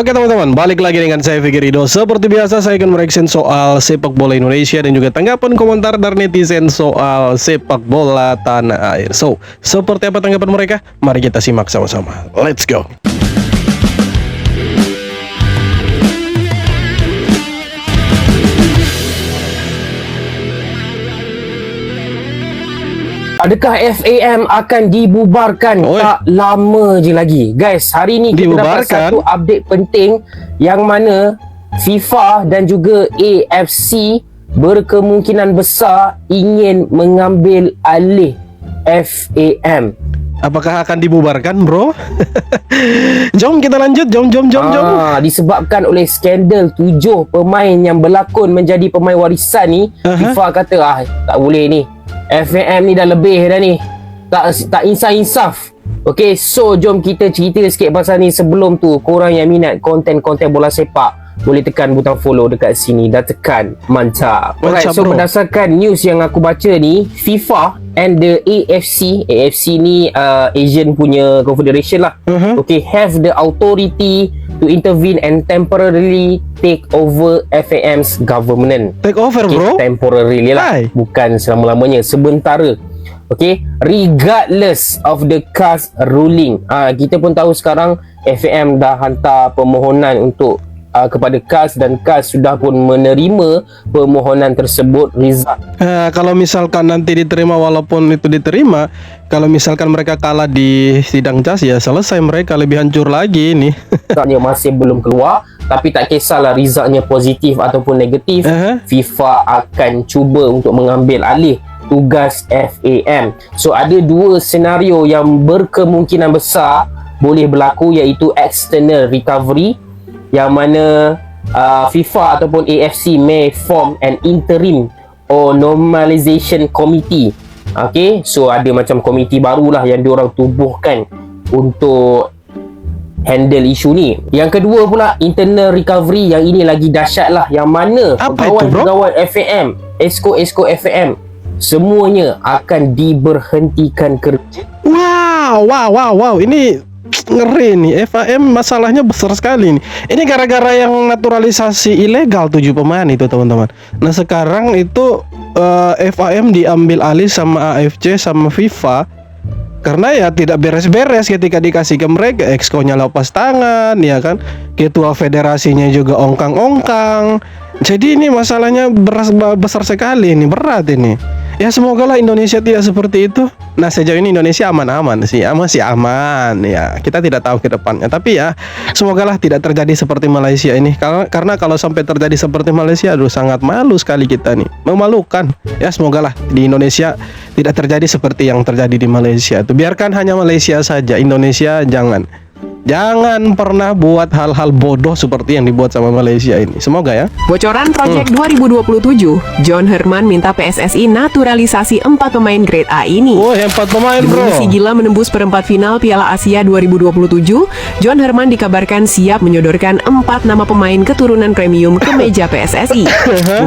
Oke teman-teman, balik lagi dengan saya Fikri Ridho. Seperti biasa saya akan mereaction soal sepak bola Indonesia dan juga tanggapan komentar dari netizen soal sepak bola tanah air. So, seperti apa tanggapan mereka? Mari kita simak sama-sama. Let's go. Adakah FAM akan dibubarkan? Tak lama je lagi. Guys, hari ni kita dapat satu update penting yang mana FIFA dan juga AFC berkemungkinan besar ingin mengambil alih FAM. Apakah akan dibubarkan, bro? Jom kita lanjut, jom. Disebabkan oleh skandal 7 pemain yang berlakon menjadi pemain warisan ni, FIFA kata tak boleh ni. FAM ni dah lebih dah ni. Tak insaf. Okay, so jom kita cerita sikit pasal ni. Sebelum tu, korang yang minat konten-konten bola sepak, boleh tekan butang follow dekat sini. Dah tekan, mantap. Alright, so berdasarkan news yang aku baca ni, FIFA and the AFC ni Asian punya confederation lah, okay, have the authority to intervene and temporarily take over FAM's government. Take over, bro? Temporarily lah. Bukan selama-lamanya, sementara. Okay, regardless of the CAS ruling. Kita pun tahu sekarang FAM dah hantar permohonan untuk kepada CAS dan CAS sudah pun menerima permohonan tersebut. Kalau misalkan nanti diterima, walaupun itu diterima, kalau misalkan mereka kalah di sidang CAS, ya selesai, mereka lebih hancur lagi ini. Result masih belum keluar, tapi tak kisahlah resultnya positif ataupun negatif, FIFA akan cuba untuk mengambil alih tugas FAM. So ada dua senario yang berkemungkinan besar boleh berlaku, iaitu external recovery, yang mana FIFA ataupun AFC may form an interim or normalization committee. Okay, so ada macam komiti barulah yang diorang tubuhkan untuk handle isu ni. Yang kedua pula, internal recovery, yang ini lagi dahsyat lah, yang mana pegawai FAM, esko FAM, semuanya akan diberhentikan kerja. Wow, ini ngeri nih. FAM masalahnya besar sekali nih. Ini gara-gara yang naturalisasi ilegal 7 pemain itu, teman-teman. Nah sekarang itu FAM diambil alih sama AFC sama FIFA, karena ya tidak beres-beres ketika dikasih ke mereka. Exco-nya lepas tangan, ya kan, ketua federasinya juga ongkang-ongkang. Jadi ini masalahnya besar sekali, ini berat ini. Ya semoga lah Indonesia tidak seperti itu. Nah sejauh ini Indonesia aman-aman sih, masih aman ya. Kita tidak tahu ke depannya, tapi ya semoga lah tidak terjadi seperti Malaysia ini. Karena kalau sampai terjadi seperti Malaysia, aduh sangat malu sekali kita nih, memalukan. Ya semoga lah di Indonesia tidak terjadi seperti yang terjadi di Malaysia. Itu biarkan hanya Malaysia saja, Indonesia Jangan pernah buat hal-hal bodoh seperti yang dibuat sama Malaysia ini. Semoga ya. Bocoran Project 2027, John Herman minta PSSI naturalisasi 4 pemain grade A ini. 4 pemain, bro. Demi si gila menembus perempat final Piala Asia 2027, John Herman dikabarkan siap menyodorkan 4 nama pemain keturunan premium ke meja PSSI.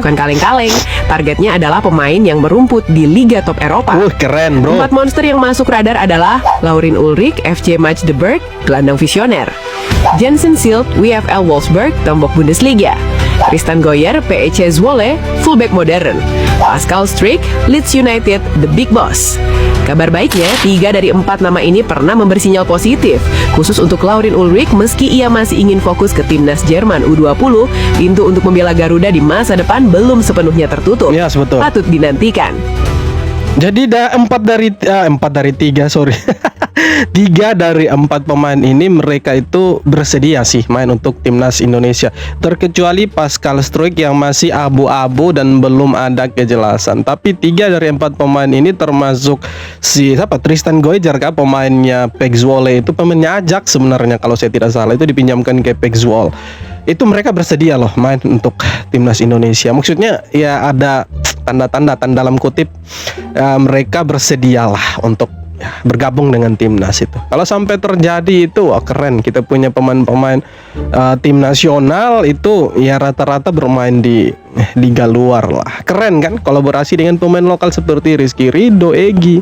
Bukan kaleng-kaleng, targetnya adalah pemain yang merumput di Liga Top Eropa. Keren, bro. 4 monster yang masuk radar adalah Laurin Ulrich, FC Magdeburg, gelandang visioner; Jensen Silt, WFL Wolfsburg, tombok Bundesliga; Tristan Goyer, PEC Zwolle, fullback modern; Pascal Struijk, Leeds United, the big boss. Kabar baiknya, 3 dari 4 nama ini pernah memberi sinyal positif. Khusus untuk Laurin Ulrich, meski ia masih ingin fokus ke timnas Jerman U20, pintu untuk membela Garuda di masa depan belum sepenuhnya tertutup. Yes, betul. Patut dinantikan. Jadi 4 dari 3 sorry 3 dari 4 pemain ini mereka itu bersedia sih main untuk timnas Indonesia, terkecuali Pascal Struijk yang masih abu-abu dan belum ada kejelasan. Tapi 3 dari 4 pemain ini termasuk Tristan Goyer, pemainnya PEC Zwolle, itu pemainnya Ajax sebenarnya kalau saya tidak salah, itu dipinjamkan ke PEC Zwolle. Itu mereka bersedia loh main untuk timnas Indonesia. Maksudnya ya ada tanda-tanda dalam kutip mereka bersedialah untuk bergabung dengan timnas itu. Kalau sampai terjadi itu, wah keren. Kita punya pemain-pemain tim nasional itu ya rata-rata bermain di liga luar lah. Keren kan? Kolaborasi dengan pemain lokal seperti Rizky Ridho, Egy.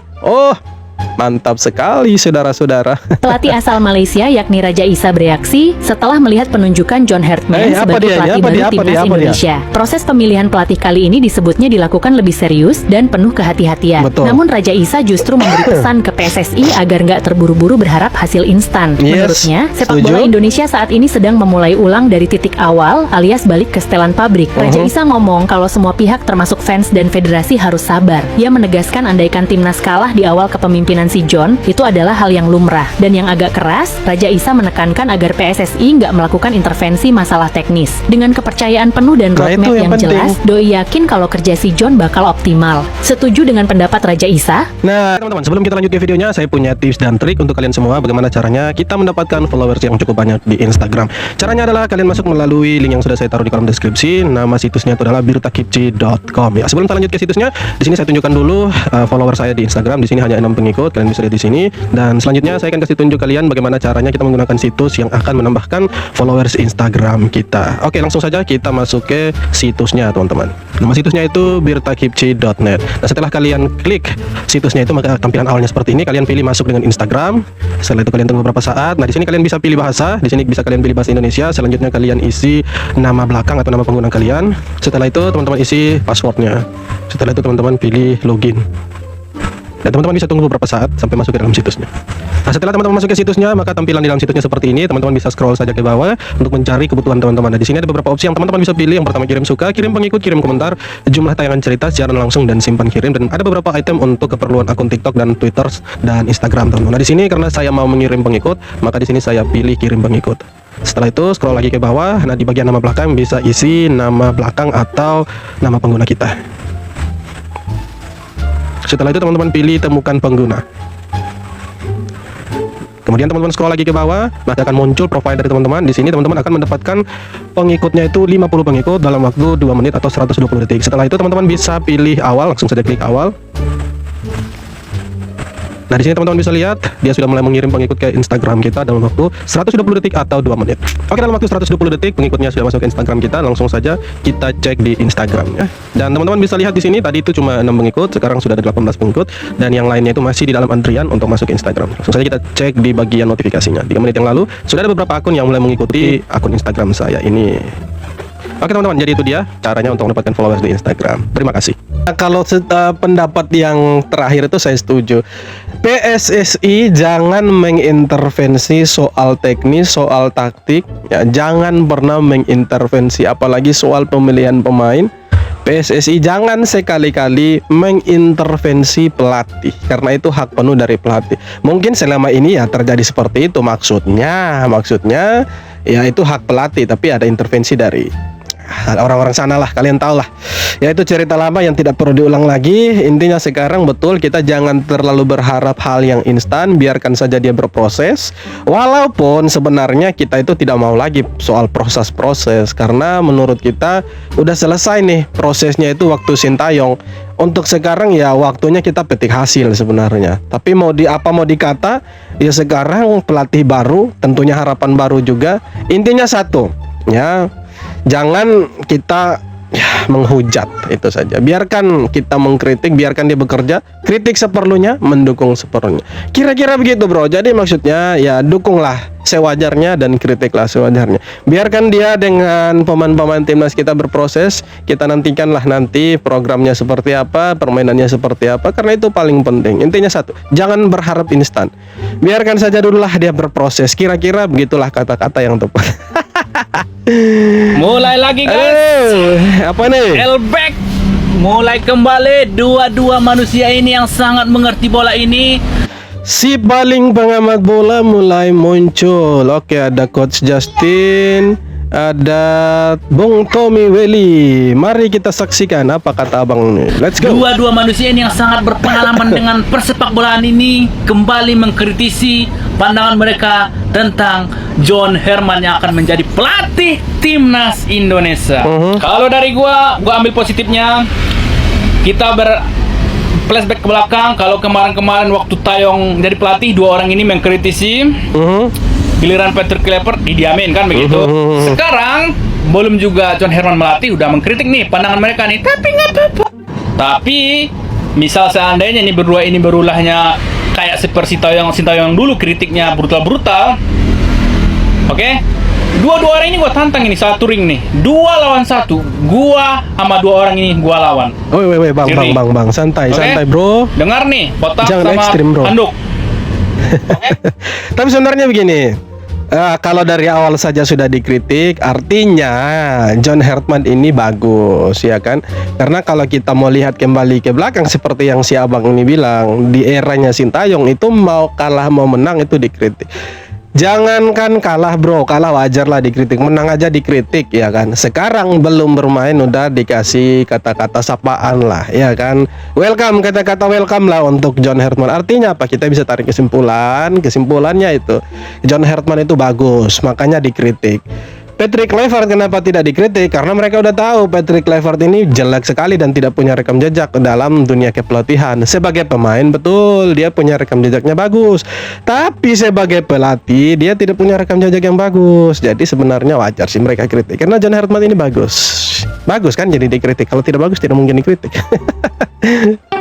Mantap sekali saudara-saudara. Pelatih asal Malaysia yakni Raja Isa bereaksi setelah melihat penunjukan John Herdman sebagai pelatih baru timnas Indonesia. Proses pemilihan pelatih kali ini disebutnya dilakukan lebih serius dan penuh kehati-hatian. Namun Raja Isa justru memberi pesan ke PSSI agar nggak terburu-buru berharap hasil instan. Menurutnya, sepak bola Indonesia saat ini sedang memulai ulang dari titik awal alias balik ke setelan pabrik. Raja Isa ngomong kalau semua pihak termasuk fans dan federasi harus sabar. Ia menegaskan andaikan timnas kalah di awal kepemimpinan si John, itu adalah hal yang lumrah. Dan yang agak keras, Raja Isa menekankan agar PSSI nggak melakukan intervensi masalah teknis. Dengan kepercayaan penuh dan roadmap yang jelas, Doi yakin kalau kerja si John bakal optimal. Setuju dengan pendapat Raja Isa? Nah, teman-teman, sebelum kita lanjut ke videonya, saya punya tips dan trik untuk kalian semua bagaimana caranya kita mendapatkan followers yang cukup banyak di Instagram. Caranya adalah kalian masuk melalui link yang sudah saya taruh di kolom deskripsi. Nama situsnya itu adalah birtakipci.com. Ya, sebelum kita lanjut ke situsnya, di sini saya tunjukkan dulu follower saya di Instagram. Di sini hanya 6 pengikut. Kalian bisa lihat di sini. Dan selanjutnya saya akan kasih tunjuk kalian bagaimana caranya kita menggunakan situs yang akan menambahkan followers Instagram kita. Oke, langsung saja kita masuk ke situsnya, teman-teman. Nama situsnya itu birtakipci.net. Nah, setelah kalian klik situsnya itu, maka tampilan awalnya seperti ini. Kalian pilih masuk dengan Instagram. Setelah itu kalian tunggu beberapa saat. Nah, di sini kalian bisa pilih bahasa. Di sini bisa kalian pilih bahasa Indonesia. Selanjutnya kalian isi nama belakang atau nama pengguna kalian. Setelah itu teman-teman isi passwordnya. Setelah itu teman-teman pilih login. Dan teman-teman bisa tunggu beberapa saat sampai masuk ke dalam situsnya. Nah, setelah teman-teman masuk ke situsnya, maka tampilan di dalam situsnya seperti ini. Teman-teman bisa scroll saja ke bawah untuk mencari kebutuhan teman-teman. Nah, di sini ada beberapa opsi yang teman-teman bisa pilih. Yang pertama, kirim suka, kirim pengikut, kirim komentar, jumlah tayangan cerita, siaran langsung, dan simpan kirim. Dan ada beberapa item untuk keperluan akun TikTok dan Twitter dan Instagram, teman-teman. Nah, di sini karena saya mau mengirim pengikut, maka di sini saya pilih kirim pengikut. Setelah itu scroll lagi ke bawah. Nah, di bagian nama belakang bisa isi nama belakang atau nama pengguna kita. Setelah itu teman-teman pilih temukan pengguna. Kemudian teman-teman scroll lagi ke bawah, maka akan muncul profile dari teman-teman. Di sini teman-teman akan mendapatkan pengikutnya itu 50 pengikut dalam waktu 2 menit atau 120 detik. Setelah itu teman-teman bisa pilih awal, langsung saja klik awal. Nah, di sini teman-teman bisa lihat dia sudah mulai mengirim pengikut ke Instagram kita dalam waktu 120 detik atau 2 menit. Oke, dalam waktu 120 detik pengikutnya sudah masuk ke Instagram kita. Langsung saja kita cek di Instagram ya. Dan teman-teman bisa lihat di sini tadi itu cuma 6 pengikut, sekarang sudah ada 18 pengikut dan yang lainnya itu masih di dalam antrian untuk masuk ke Instagram. Langsung saja kita cek di bagian notifikasinya. 3 menit yang lalu sudah ada beberapa akun yang mulai mengikuti akun Instagram saya ini. Oke teman-teman, jadi itu dia caranya untuk mendapatkan followers di Instagram. Terima kasih. Nah, kalau pendapat yang terakhir itu saya setuju. PSSI jangan mengintervensi soal teknis, soal taktik, ya, jangan pernah mengintervensi apalagi soal pemilihan pemain. PSSI jangan sekali-kali mengintervensi pelatih karena itu hak penuh dari pelatih. Mungkin selama ini ya terjadi seperti itu maksudnya ya itu hak pelatih tapi ada intervensi dari orang-orang sana lah, kalian tahu lah. Ya itu cerita lama yang tidak perlu diulang lagi. Intinya sekarang betul kita jangan terlalu berharap hal yang instan, biarkan saja dia berproses. Walaupun sebenarnya kita itu tidak mau lagi soal proses-proses karena menurut kita udah selesai nih prosesnya itu waktu Sintayong. Untuk sekarang ya waktunya kita petik hasil sebenarnya. Tapi mau dikata ya sekarang pelatih baru, tentunya harapan baru juga. Intinya satu, ya jangan kita menghujat, itu saja. Biarkan kita mengkritik, biarkan dia bekerja, kritik seperlunya, mendukung seperlunya. Kira-kira begitu bro. Jadi maksudnya ya dukunglah sewajarnya dan kritiklah sewajarnya. Biarkan dia dengan pemain-pemain timnas kita berproses. Kita nantikanlah nanti programnya seperti apa, permainannya seperti apa, karena itu paling penting. Intinya satu, jangan berharap instan. Biarkan saja dululah dia berproses. Kira-kira begitulah kata-kata yang tepat. Mulai lagi guys. Apa nih? Elback mulai kembali. Dua-dua manusia ini yang sangat mengerti bola ini. Si paling pengamat bola mulai muncul. Oke, ada Coach Justin, ada Bung Tommy Welly. Mari kita saksikan apa kata abang ini. Let's go. Dua-dua manusia ini yang sangat berpengalaman dengan persepak bolaan ini kembali mengkritisi pandangan mereka tentang John Herdman yang akan menjadi pelatih timnas Indonesia. Kalau dari gua ambil positifnya. Kita flashback ke belakang. Kalau kemarin-kemarin waktu Tayong jadi pelatih, dua orang ini mengkritisi. Giliran Patrick Kluivert didiamin kan begitu. Sekarang belum juga John Herdman melatih udah mengkritik nih pandangan mereka nih. Tapi nggak apa-apa. Tapi misal seandainya ini berdua ini berulahnya kayak seperti Sintayong dulu kritiknya brutal. Oke? Dua orang ini gua tantang ini satu ring nih. 2 lawan 1. Gua sama 2 orang ini gua lawan. Woi, bang, santai, bro. Dengar nih, Botak jangan sama ekstrim, bro. Handuk. Tapi sebenarnya begini, kalau dari awal saja sudah dikritik, artinya John Hartman ini bagus, ya kan? Karena kalau kita mau lihat kembali ke belakang seperti yang si abang ini bilang, di eranya Sintayong itu mau kalah mau menang itu dikritik. Jangankan kalah bro, kalah wajar lah dikritik, menang aja dikritik ya kan. Sekarang belum bermain udah dikasih kata-kata sapaan lah ya kan. Welcome, kata-kata welcome lah untuk John Hartman. Artinya apa? Kita bisa tarik kesimpulannya itu John Hartman itu bagus, makanya dikritik. Patrick Kluivert kenapa tidak dikritik? Karena mereka udah tahu Patrick Kluivert ini jelek sekali dan tidak punya rekam jejak dalam dunia kepelatihan. Sebagai pemain betul dia punya rekam jejaknya bagus, tapi sebagai pelatih dia tidak punya rekam jejak yang bagus. Jadi sebenarnya wajar sih mereka kritik karena John Hartman ini bagus kan, jadi dikritik. Kalau tidak bagus tidak mungkin dikritik.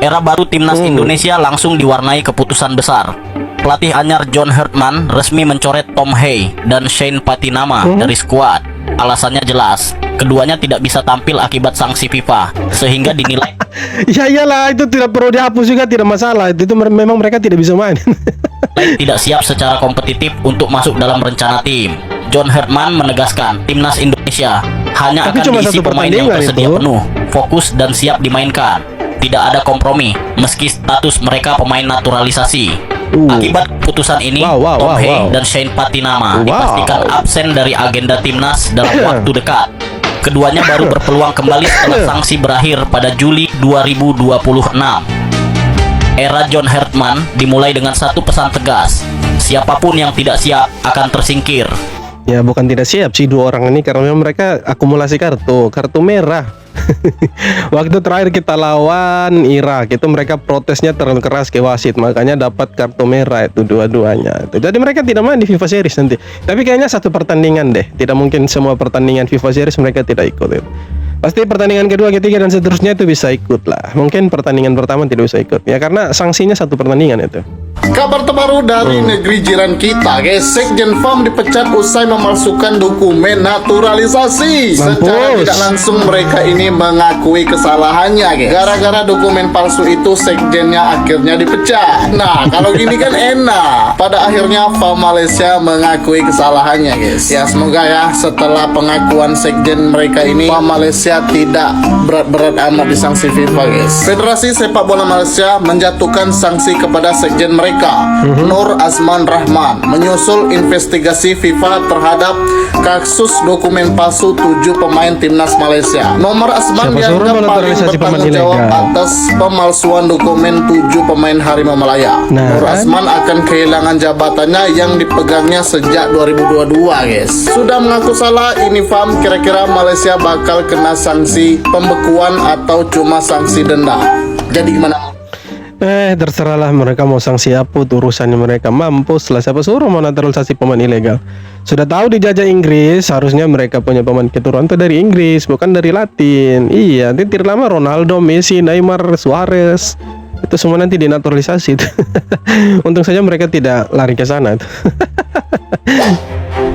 Era baru timnas Indonesia langsung diwarnai keputusan besar. Pelatih anyar John Hartman resmi mencoret Tom Hay dan Shane Patinama dari skuad. Alasannya jelas, keduanya tidak bisa tampil akibat sanksi FIFA, sehingga dinilai ya iyalah, itu tidak perlu dihapus juga, tidak masalah. Itu memang mereka tidak bisa main. tidak siap secara kompetitif untuk masuk dalam rencana tim. John Hartman menegaskan timnas Indonesia hanya akan diisi pemain yang tersedia penuh, fokus dan siap dimainkan. Tidak ada kompromi meski status mereka pemain naturalisasi. Akibat putusan ini, Tom Hay dan Shane Patinama dipastikan absen dari agenda timnas dalam waktu dekat. Keduanya baru berpeluang kembali setelah sanksi berakhir pada Juli 2026. Era John Hartman dimulai dengan satu pesan tegas: siapapun yang tidak siap akan tersingkir. Ya bukan tidak siap sih 2 orang ini, karena mereka akumulasi kartu merah. Waktu terakhir kita lawan Irak itu mereka protesnya terlalu keras ke wasit, makanya dapat kartu merah itu dua-duanya. Jadi mereka tidak main di FIFA Series nanti. Tapi kayaknya satu pertandingan deh. Tidak mungkin semua pertandingan FIFA Series mereka tidak ikut. Pasti pertandingan kedua, ketiga dan seterusnya itu bisa ikut lah. Mungkin pertandingan pertama tidak bisa ikut ya karena sanksinya satu pertandingan itu. Kabar terbaru dari negeri jiran kita, guys. Sekjen FAM dipecat usai memalsukan dokumen naturalisasi. Secara tidak langsung mereka ini mengakui kesalahannya, guys. Gara-gara dokumen palsu itu sekjennya akhirnya dipecat. Nah, kalau gini kan enak. Pada akhirnya FAM Malaysia mengakui kesalahannya, guys. Ya semoga ya setelah pengakuan sekjen mereka ini FAM Malaysia tidak berat-berat amat di sanksi FIFA, guys. Federasi Sepak Bola Malaysia menjatuhkan sanksi kepada sekjen mereka, Nur Azman Rahman, menyusul investigasi FIFA terhadap kasus dokumen palsu 7 pemain timnas Malaysia. Nur Azman dianggap paling bertanggung jawab atas pemalsuan dokumen 7 pemain Harimau Malaya. Nur Azman akan kehilangan jabatannya yang dipegangnya sejak 2022, guys. Sudah mengaku salah, ini FAM kira-kira Malaysia bakal kena sanksi pembekuan atau cuma sanksi denda. Jadi gimana? Terserahlah mereka mau sanksi apa, urusannya mereka. Mampus lah, siapa suruh mau naturalisasi pemain ilegal. Sudah tahu dijajah Inggris, harusnya mereka punya pemain keturunan itu dari Inggris, bukan dari Latin. Iya, nanti tidak lama Ronaldo, Messi, Neymar, Suarez itu semua nanti dinaturalisasi. Untung saja mereka tidak lari ke sana.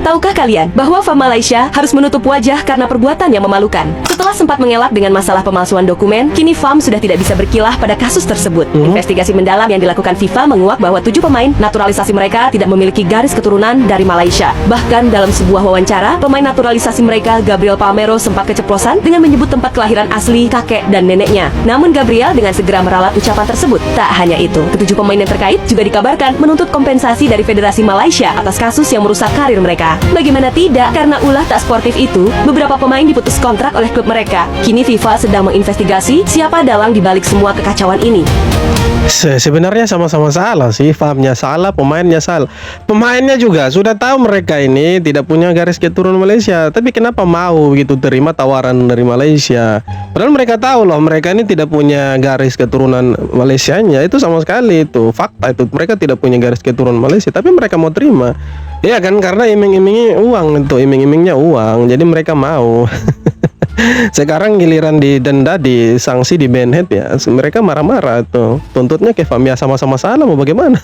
Tahukah kalian bahwa FAM Malaysia harus menutup wajah karena perbuatan yang memalukan? Setelah sempat mengelak dengan masalah pemalsuan dokumen, kini FAM sudah tidak bisa berkilah pada kasus tersebut. Investigasi mendalam yang dilakukan FIFA menguak bahwa 7 pemain naturalisasi mereka tidak memiliki garis keturunan dari Malaysia. Bahkan dalam sebuah wawancara, pemain naturalisasi mereka, Gabriel Palmero, sempat keceplosan dengan menyebut tempat kelahiran asli kakek dan neneknya. Namun Gabriel dengan segera meralat ucapan tersebut. Tak hanya itu, ke-7 pemain yang terkait juga dikabarkan menuntut kompensasi dari Federasi Malaysia atas kasus yang merusak karir mereka. Bagaimana tidak, karena ulah tak sportif itu, beberapa pemain diputus kontrak oleh klub mereka. Kini FIFA sedang menginvestigasi siapa dalang dibalik semua kekacauan ini. Sebenarnya sama-sama salah sih, FAM-nya salah, pemainnya salah. Pemainnya juga sudah tahu mereka ini tidak punya garis keturunan Malaysia, tapi kenapa mau gitu terima tawaran dari Malaysia? Padahal mereka tahu loh, mereka ini tidak punya garis keturunan Malaysianya. Itu sama sekali itu fakta, itu mereka tidak punya garis keturunan Malaysia, tapi mereka mau terima. Ya kan, karena iming-imingnya uang, itu iming-imingnya uang, jadi mereka mau. Sekarang giliran didenda, disanksi, di ban head ya, mereka marah-marah tuh. Tuntutnya kayak Fam, ya sama-sama salah, mau bagaimana?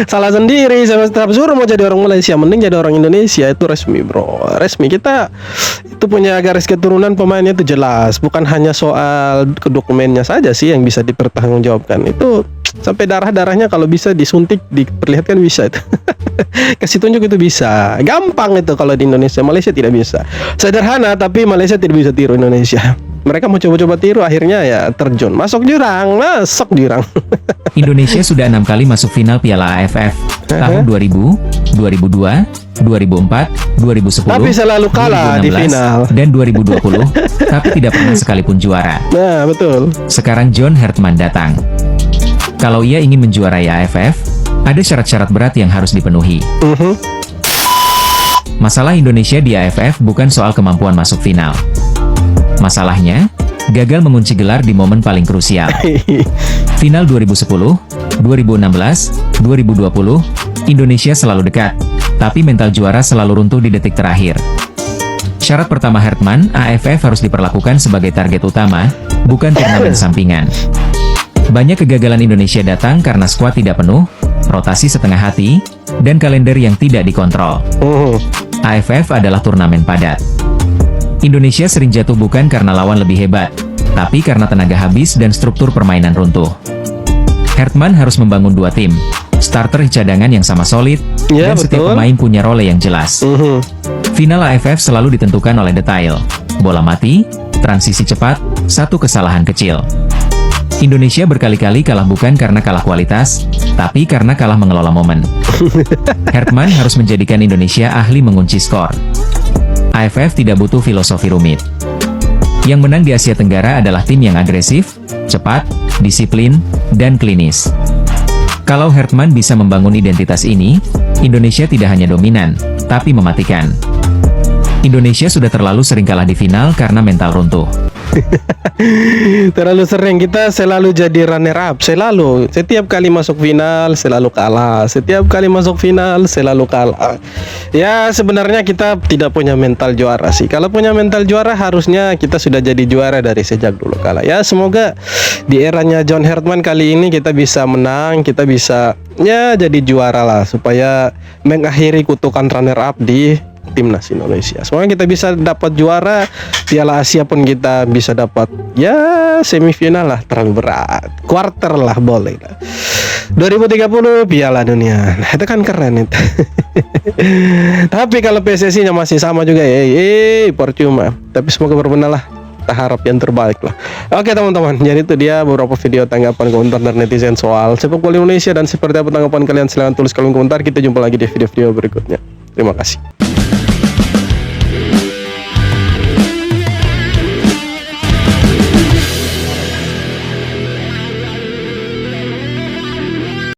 Salah sendiri, saya suruh mau jadi orang Malaysia, mending jadi orang Indonesia. Itu resmi bro, resmi. Kita itu punya garis keturunan pemainnya itu jelas, bukan hanya soal dokumennya saja sih yang bisa dipertanggungjawabkan. Itu sampai darah-darahnya kalau bisa disuntik, diperlihatkan bisa itu. Kasih tunjuk itu bisa, gampang itu kalau di Indonesia. Malaysia tidak bisa. Sederhana, tapi Malaysia tidak bisa tiru Indonesia. Mereka mau coba-coba tiru, akhirnya ya terjun, masuk jurang, masuk jurang. Indonesia sudah 6 kali masuk final Piala AFF tahun 2000, 2002, 2004, 2010, tapi selalu kalah 2016, di final, dan 2020, tapi tidak pernah sekalipun juara. Nah, betul. Sekarang John Hertman datang. Kalau ia ingin menjuarai AFF, ada syarat-syarat berat yang harus dipenuhi. Masalah Indonesia di AFF bukan soal kemampuan masuk final. Masalahnya, gagal mengunci gelar di momen paling krusial. Final 2010, 2016, 2020, Indonesia selalu dekat, tapi mental juara selalu runtuh di detik terakhir. Syarat pertama Hertman, AFF harus diperlakukan sebagai target utama, bukan turnamen sampingan. Banyak kegagalan Indonesia datang karena skuad tidak penuh, rotasi setengah hati, dan kalender yang tidak dikontrol. AFF adalah turnamen padat. Indonesia sering jatuh bukan karena lawan lebih hebat, tapi karena tenaga habis dan struktur permainan runtuh. Hertman harus membangun dua tim, starter cadangan yang sama solid, dan setiap pemain punya role yang jelas. Final AFF selalu ditentukan oleh detail, bola mati, transisi cepat, satu kesalahan kecil. Indonesia berkali-kali kalah bukan karena kalah kualitas, tapi karena kalah mengelola momen. Hertman harus menjadikan Indonesia ahli mengunci skor. AFF tidak butuh filosofi rumit. Yang menang di Asia Tenggara adalah tim yang agresif, cepat, disiplin, dan klinis. Kalau Hertman bisa membangun identitas ini, Indonesia tidak hanya dominan, tapi mematikan. Indonesia sudah terlalu sering kalah di final karena mental runtuh. Terlalu sering, kita selalu jadi runner up, selalu. Setiap kali masuk final selalu kalah, setiap kali masuk final selalu kalah. Ya sebenarnya kita tidak punya mental juara sih. Kalau punya mental juara harusnya kita sudah jadi juara dari sejak dulu kalah. Ya semoga di eranya John Hertman kali ini kita bisa menang, kita bisa ya jadi juara lah, supaya mengakhiri kutukan runner up di timnas Indonesia. Semoga kita bisa dapat juara. Piala Asia pun kita bisa dapat ya semifinal lah, terlalu berat, quarter lah boleh lah. 2030 Piala Dunia, nah, itu kan keren itu. Tapi kalau PSSI-nya masih sama juga ya, percuma. Tapi semoga berbenah lah, kita harap yang terbaik lah. Oke teman-teman, jadi itu dia beberapa video tanggapan komentar dari netizen soal sepak bola Indonesia. Dan seperti apa tanggapan kalian, silahkan tulis kolom komentar. Kita jumpa lagi di video-video berikutnya. Terima kasih.